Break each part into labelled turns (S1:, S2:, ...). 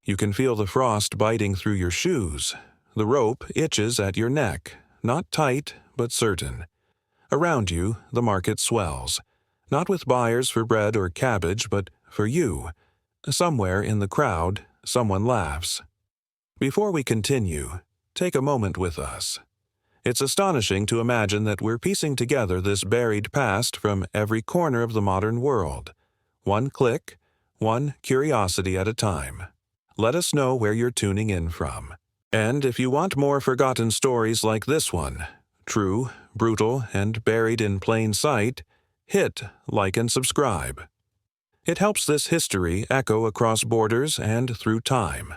S1: You can feel the frost biting through your shoes. The rope itches at your neck, not tight, but certain. Around you, the market swells, not with buyers for bread or cabbage, but for you. Somewhere in the crowd, someone laughs. Before we continue, take a moment with us. It's astonishing to imagine that we're piecing together this buried past from every corner of the modern world. One click, one curiosity at a time. Let us know where you're tuning in from. And if you want more forgotten stories like this one, true, brutal, and buried in plain sight, hit like and subscribe. It helps this history echo across borders and through time.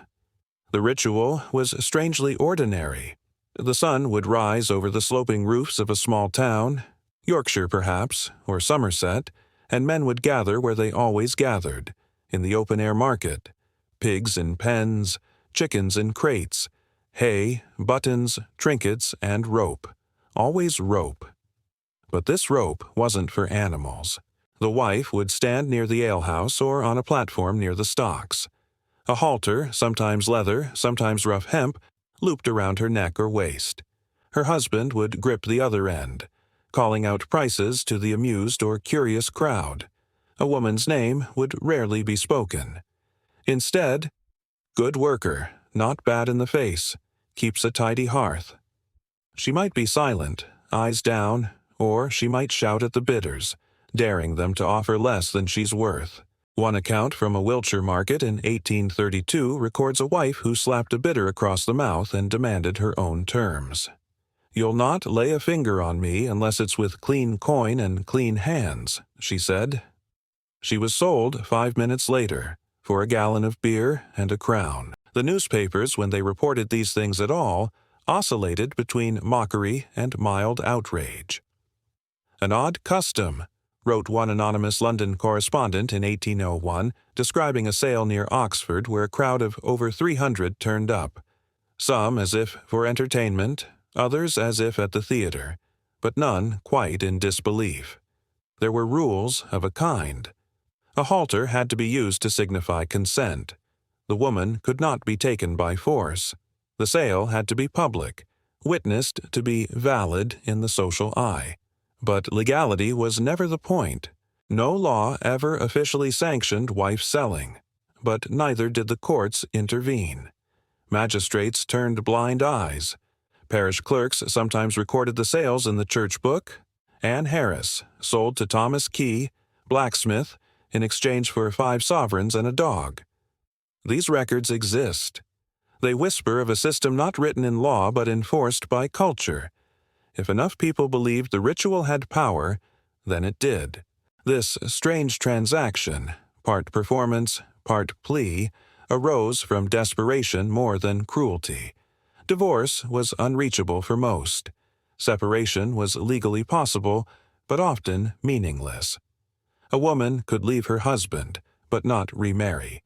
S1: The ritual was strangely ordinary. The sun would rise over the sloping roofs of a small town, Yorkshire perhaps, or Somerset, and men would gather where they always gathered, in the open-air market. Pigs in pens, chickens in crates, hay, buttons, trinkets, and rope. Always rope. But this rope wasn't for animals. The wife would stand near the alehouse or on a platform near the stocks. A halter, sometimes leather, sometimes rough hemp, looped around her neck or waist. Her husband would grip the other end, calling out prices to the amused or curious crowd. A woman's name would rarely be spoken. Instead, good worker, not bad in the face, keeps a tidy hearth. She might be silent, eyes down, or she might shout at the bidders, daring them to offer less than she's worth. One account from a Wiltshire market in 1832 records a wife who slapped a bidder across the mouth and demanded her own terms. "You'll not lay a finger on me unless it's with clean coin and clean hands," she said. She was sold 5 minutes later, for a gallon of beer and a crown. The newspapers, when they reported these things at all, oscillated between mockery and mild outrage. "An odd custom," wrote one anonymous London correspondent in 1801, describing a sale near Oxford where a crowd of over 300 turned up. Some as if for entertainment, others as if at the theater, but none quite in disbelief. There were rules of a kind. A halter had to be used to signify consent. The woman could not be taken by force. The sale had to be public, witnessed to be valid in the social eye. But legality was never the point. No law ever officially sanctioned wife selling, but neither did the courts intervene. Magistrates turned blind eyes. Parish clerks sometimes recorded the sales in the church book. Anne Harris sold to Thomas Key, blacksmith, in exchange for 5 sovereigns and a dog. These records exist. They whisper of a system not written in law but enforced by culture. If enough people believed the ritual had power, then it did. This strange transaction, part performance, part plea, arose from desperation more than cruelty. Divorce was unreachable for most. Separation was legally possible, but often meaningless. A woman could leave her husband, but not remarry.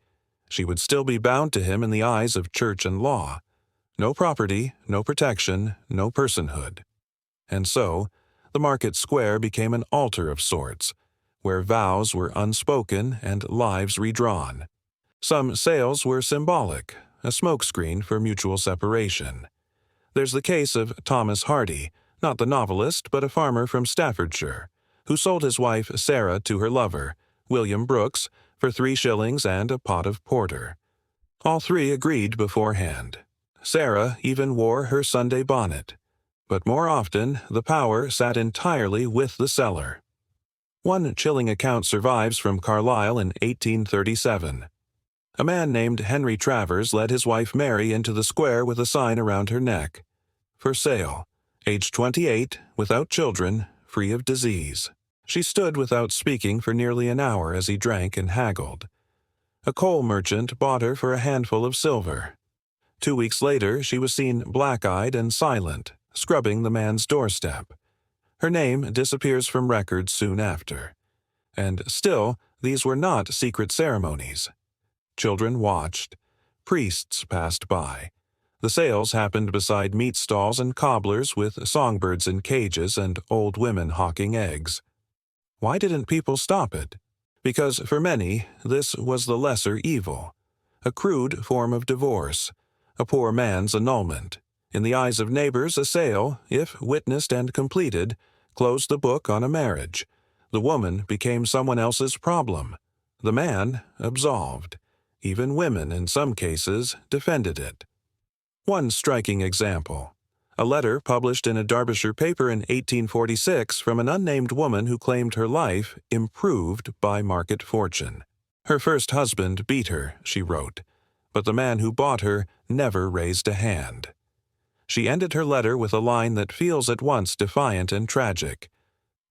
S1: She would still be bound to him in the eyes of church and law. No property, no protection, no personhood. And so, the market square became an altar of sorts, where vows were unspoken and lives redrawn. Some sales were symbolic, a smokescreen for mutual separation. There's the case of Thomas Hardy, not the novelist, but a farmer from Staffordshire, who sold his wife Sarah to her lover, William Brooks, for 3 shillings and a pot of porter. All 3 agreed beforehand. Sarah even wore her Sunday bonnet. But more often, the power sat entirely with the seller. One chilling account survives from Carlisle in 1837. A man named Henry Travers led his wife Mary into the square with a sign around her neck. For sale. Age 28, without children, free of disease. She stood without speaking for nearly an hour as he drank and haggled. A coal merchant bought her for a handful of silver. 2 weeks later, she was seen black-eyed and silent, scrubbing the man's doorstep. Her name disappears from records soon after. And still, these were not secret ceremonies. Children watched. Priests passed by. The sales happened beside meat stalls and cobblers with songbirds in cages and old women hawking eggs. Why didn't people stop it? Because for many, this was the lesser evil. a crude form of divorce, a poor man's annulment. In the eyes of neighbors, a sale, if witnessed and completed, closed the book on a marriage. The woman became someone else's problem. The man absolved. Even women, in some cases, defended it. One striking example. A letter published in a Derbyshire paper in 1846 from an unnamed woman who claimed her life improved by market fortune. Her first husband beat her, she wrote, but the man who bought her never raised a hand. She ended her letter with a line that feels at once defiant and tragic.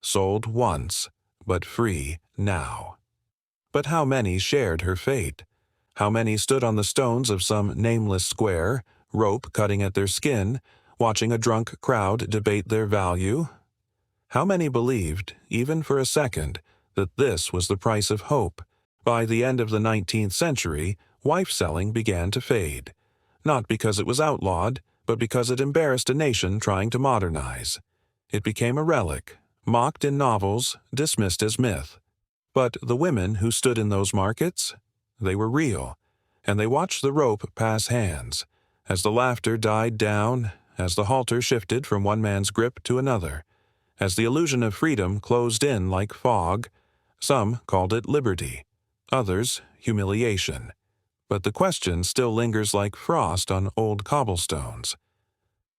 S1: Sold once, but free now. But how many shared her fate? How many stood on the stones of some nameless square, rope cutting at their skin, watching a drunk crowd debate their value? How many believed, even for a second, that this was the price of hope? By the end of the 19th century, wife-selling began to fade. Not because it was outlawed, but because it embarrassed a nation trying to modernize. It became a relic, mocked in novels, dismissed as myth. But the women who stood in those markets, they were real, and they watched the rope pass hands, as the laughter died down, as the halter shifted from one man's grip to another, as the illusion of freedom closed in like fog. Some called it liberty, others humiliation. But the question still lingers like frost on old cobblestones.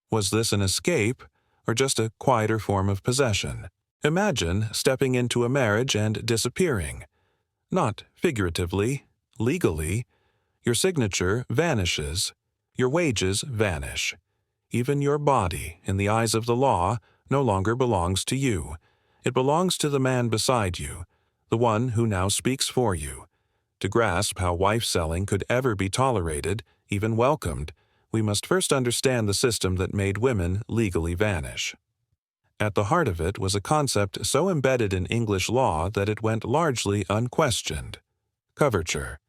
S1: Was this an escape, or just a quieter form of possession? Imagine stepping into a marriage and disappearing. Not figuratively, legally. Your signature vanishes. Your wages vanish. Even your body, in the eyes of the law, no longer belongs to you. It belongs to the man beside you, the one who now speaks for you. To grasp how wife-selling could ever be tolerated, even welcomed, we must first understand the system that made women legally vanish. At the heart of it was a concept so embedded in English law that it went largely unquestioned: coverture.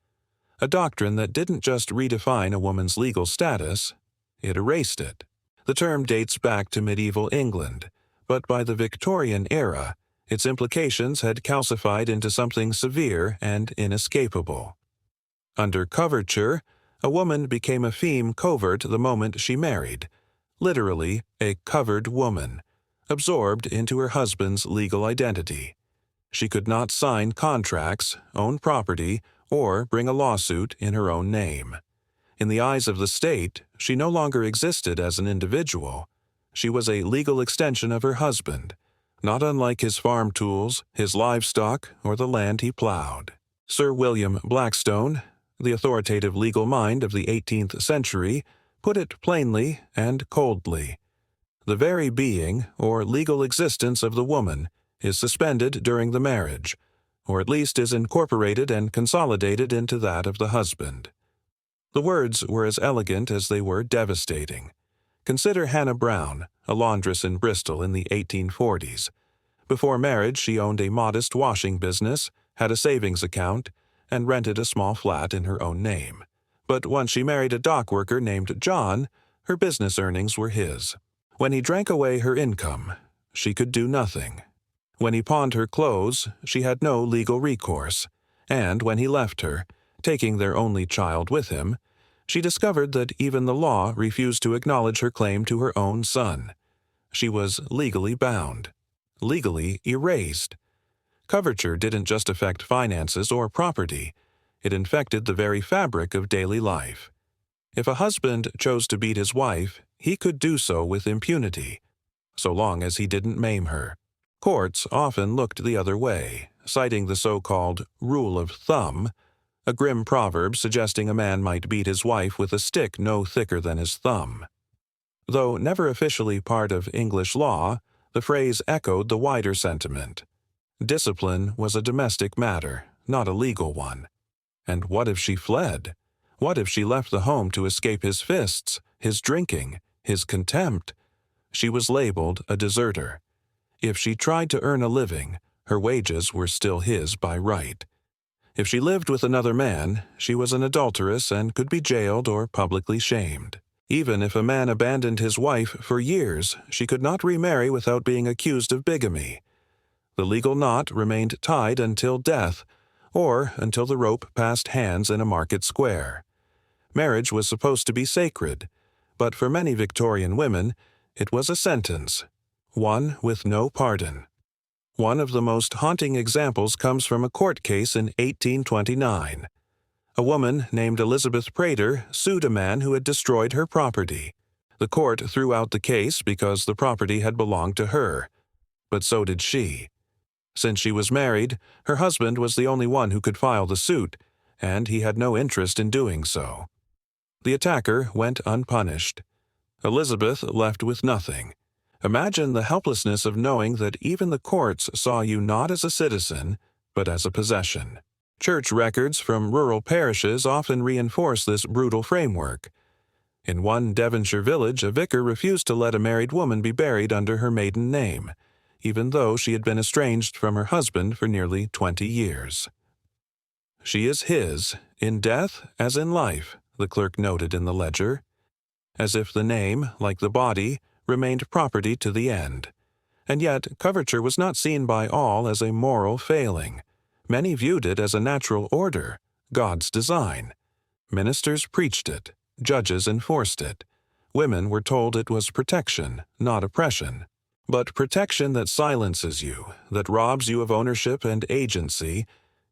S1: A doctrine that didn't just redefine a woman's legal status, it erased it. The term dates back to medieval England, but by the Victorian era, its implications had calcified into something severe and inescapable. Under coverture, a woman became a feme covert the moment she married, literally a covered woman, absorbed into her husband's legal identity. She could not sign contracts, own property, or bring a lawsuit in her own name. In the eyes of the state, she no longer existed as an individual. She was a legal extension of her husband, not unlike his farm tools, his livestock, or the land he plowed. Sir William Blackstone, the authoritative legal mind of the 18th century, put it plainly and coldly. The very being or legal existence of the woman is suspended during the marriage, or at least is incorporated and consolidated into that of the husband. The words were as elegant as they were devastating. Consider Hannah Brown, a laundress in Bristol in the 1840s. Before marriage, she owned a modest washing business, had a savings account, and rented a small flat in her own name. But once she married a dock worker named John, her business earnings were his. When he drank away her income, she could do nothing. When he pawned her clothes, she had no legal recourse. And when he left her, taking their only child with him, she discovered that even the law refused to acknowledge her claim to her own son. She was legally bound, legally erased. Coverture didn't just affect finances or property. It infected the very fabric of daily life. If a husband chose to beat his wife, he could do so with impunity, so long as he didn't maim her. Courts often looked the other way, citing the so-called rule of thumb, a grim proverb suggesting a man might beat his wife with a stick no thicker than his thumb. Though never officially part of English law, the phrase echoed the wider sentiment. Discipline was a domestic matter, not a legal one. And what if she fled? What if she left the home to escape his fists, his drinking, his contempt? She was labeled a deserter. If she tried to earn a living, her wages were still his by right. If she lived with another man, she was an adulteress and could be jailed or publicly shamed. Even if a man abandoned his wife for years, she could not remarry without being accused of bigamy. The legal knot remained tied until death, or until the rope passed hands in a market square. Marriage was supposed to be sacred, but for many Victorian women, it was a sentence, one with no pardon. One of the most haunting examples comes from a court case in 1829. A woman named Elizabeth Prater sued a man who had destroyed her property. The court threw out the case because the property had belonged to her, but so did she. Since she was married, her husband was the only one who could file the suit, and he had no interest in doing so. The attacker went unpunished. Elizabeth left with nothing. Imagine the helplessness of knowing that even the courts saw you not as a citizen, but as a possession. Church records from rural parishes often reinforce this brutal framework. In one Devonshire village, a vicar refused to let a married woman be buried under her maiden name, even though she had been estranged from her husband for nearly 20 years. "She is his, in death as in life," the clerk noted in the ledger, as if the name, like the body, remained property to the end. And yet, coverture was not seen by all as a moral failing. Many viewed it as a natural order, God's design. Ministers preached it, judges enforced it. Women were told it was protection, not oppression. But protection that silences you, that robs you of ownership and agency,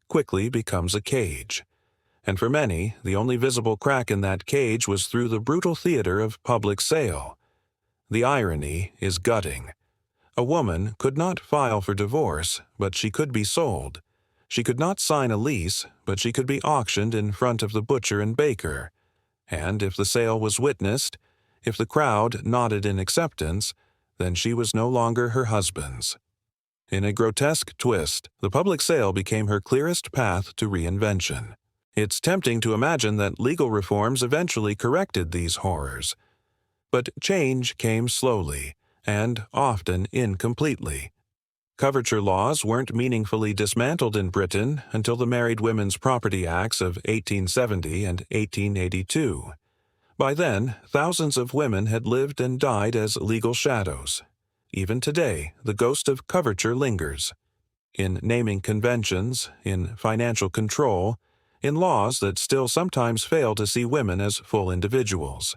S1: quickly becomes a cage. And for many, the only visible crack in that cage was through the brutal theater of public sale. The irony is gutting. A woman could not file for divorce, but she could be sold. She could not sign a lease, but she could be auctioned in front of the butcher and baker. And if the sale was witnessed, if the crowd nodded in acceptance, then she was no longer her husband's. In a grotesque twist, the public sale became her clearest path to reinvention. It's tempting to imagine that legal reforms eventually corrected these horrors. But change came slowly, and often incompletely. Coverture laws weren't meaningfully dismantled in Britain until the Married Women's Property Acts of 1870 and 1882. By then, thousands of women had lived and died as legal shadows. Even today, the ghost of coverture lingers. In naming conventions, in financial control, in laws that still sometimes fail to see women as full individuals.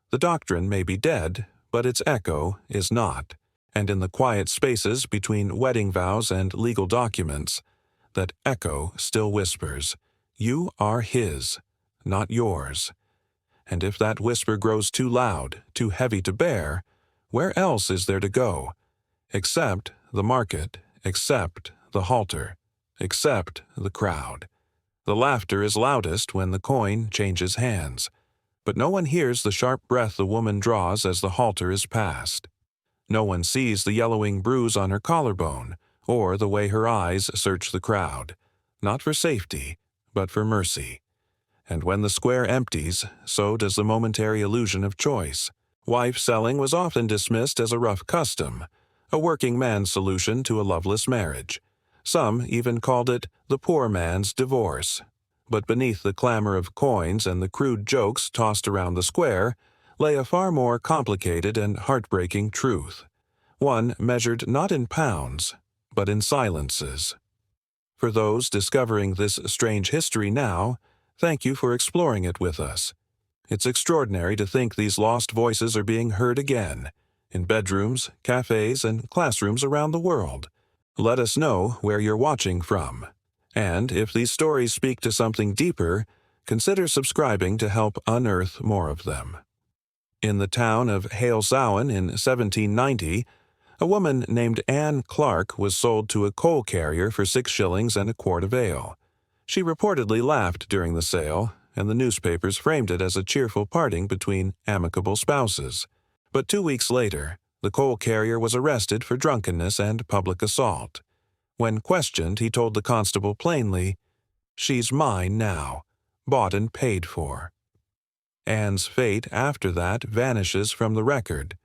S1: The doctrine may be dead, but its echo is not. And in the quiet spaces between wedding vows and legal documents, that echo still whispers, "You are his, not yours." And if that whisper grows too loud, too heavy to bear, where else is there to go? Except the market, except the halter, except the crowd. The laughter is loudest when the coin changes hands, but no one hears the sharp breath the woman draws as the halter is passed. No one sees the yellowing bruise on her collarbone, or the way her eyes search the crowd, not for safety, but for mercy. And when the square empties, so does the momentary illusion of choice. Wife selling was often dismissed as a rough custom, a working man's solution to a loveless marriage. Some even called it the poor man's divorce. But beneath the clamor of coins and the crude jokes tossed around the square lay a far more complicated and heartbreaking truth, one measured not in pounds, but in silences. For those discovering this strange history now, thank you for exploring it with us. It's extraordinary to think these lost voices are being heard again, in bedrooms, cafes, and classrooms around the world. Let us know where you're watching from. And if these stories speak to something deeper, consider subscribing to help unearth more of them. In the town of Halesowen in 1790, a woman named Anne Clark was sold to a coal carrier for 6 shillings and a quart of ale. She reportedly laughed during the sale, and the newspapers framed it as a cheerful parting between amicable spouses. But 2 weeks later, the coal carrier was arrested for drunkenness and public assault. When questioned, he told the constable plainly, "She's mine now, bought and paid for." Anne's fate after that vanishes from the record.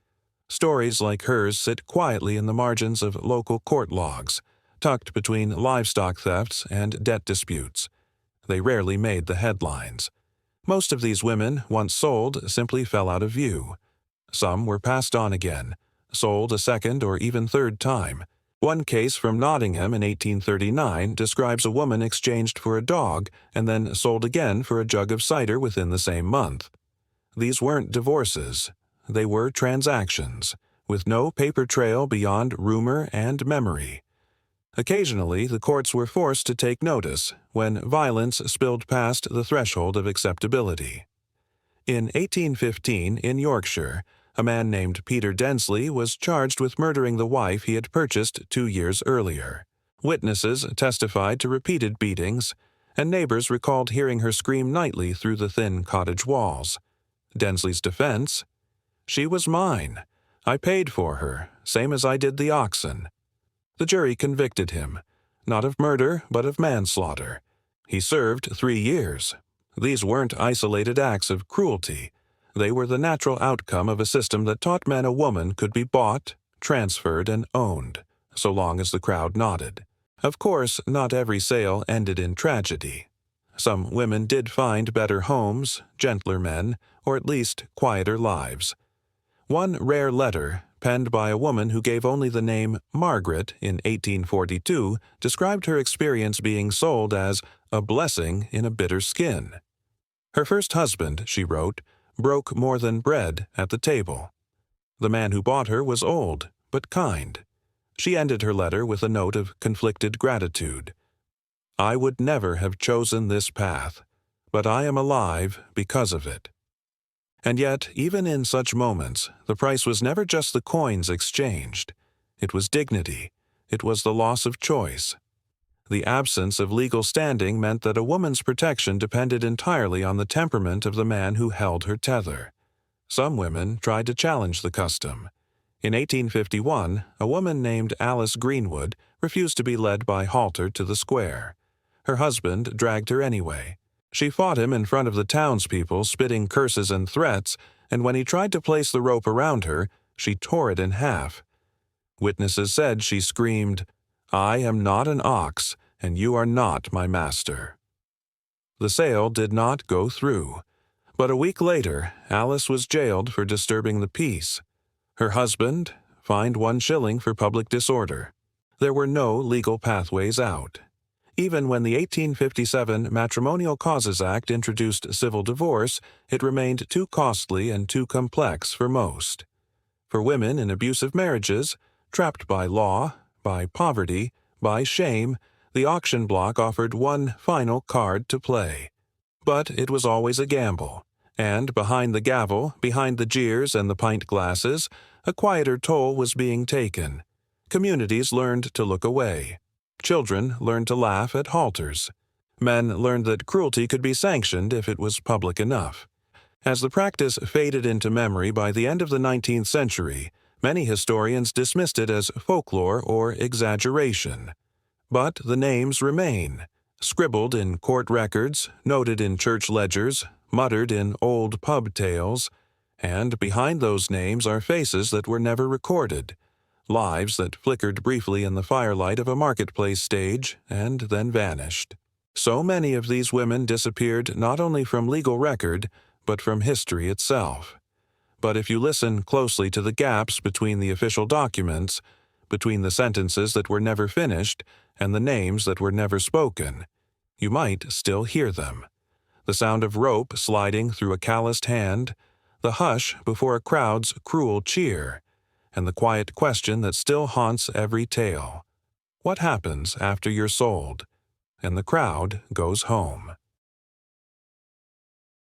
S1: Stories like hers sit quietly in the margins of local court logs, tucked between livestock thefts and debt disputes. They rarely made the headlines. Most of these women, once sold, simply fell out of view. Some were passed on again, sold a second or even third time, One case from Nottingham in 1839 describes a woman exchanged for a dog and then sold again for a jug of cider within the same month. These weren't divorces. They were transactions, with no paper trail beyond rumor and memory. Occasionally, the courts were forced to take notice when violence spilled past the threshold of acceptability. In 1815, in Yorkshire, a man named Peter Densley was charged with murdering the wife he had purchased 2 years earlier. Witnesses testified to repeated beatings, and neighbors recalled hearing her scream nightly through the thin cottage walls. Densley's defense: "She was mine. I paid for her, same as I did the oxen." The jury convicted him, not of murder, but of manslaughter. He served 3 years. These weren't isolated acts of cruelty. They were the natural outcome of a system that taught men a woman could be bought, transferred, and owned, so long as the crowd nodded. Of course, not every sale ended in tragedy. Some women did find better homes, gentler men, or at least quieter lives. One rare letter, penned by a woman who gave only the name Margaret in 1842, described her experience being sold as a blessing in a bitter skin. Her first husband, she wrote, broke more than bread at the table. The man who bought her was old, but kind. She ended her letter with a note of conflicted gratitude. "I would never have chosen this path, but I am alive because of it." And yet, even in such moments, the price was never just the coins exchanged. It was dignity. It was the loss of choice. The absence of legal standing meant that a woman's protection depended entirely on the temperament of the man who held her tether. Some women tried to challenge the custom. In 1851, a woman named Alice Greenwood refused to be led by halter to the square. Her husband dragged her anyway. She fought him in front of the townspeople, spitting curses and threats, and when he tried to place the rope around her, she tore it in half. Witnesses said she screamed, "I am not an ox, and you are not my master." The sale did not go through, but a week later, Alice was jailed for disturbing the peace. Her husband fined 1 shilling for public disorder. There were no legal pathways out. Even when the 1857 Matrimonial Causes Act introduced civil divorce, it remained too costly and too complex for most. For women in abusive marriages, trapped by law, by poverty, by shame, the auction block offered one final card to play. But it was always a gamble, and behind the gavel, behind the jeers and the pint glasses, a quieter toll was being taken. Communities learned to look away. Children learned to laugh at halters. Men learned that cruelty could be sanctioned if it was public enough. As the practice faded into memory by the end of the 19th century, many historians dismissed it as folklore or exaggeration. But the names remain, scribbled in court records, noted in church ledgers, muttered in old pub tales, and behind those names are faces that were never recorded, lives that flickered briefly in the firelight of a marketplace stage and then vanished. So many of these women disappeared not only from legal record, but from history itself. But if you listen closely to the gaps between the official documents, between the sentences that were never finished and the names that were never spoken, you might still hear them. The sound of rope sliding through a calloused hand, the hush before a crowd's cruel cheer, and the quiet question that still haunts every tale. What happens after you're sold, and the crowd goes home?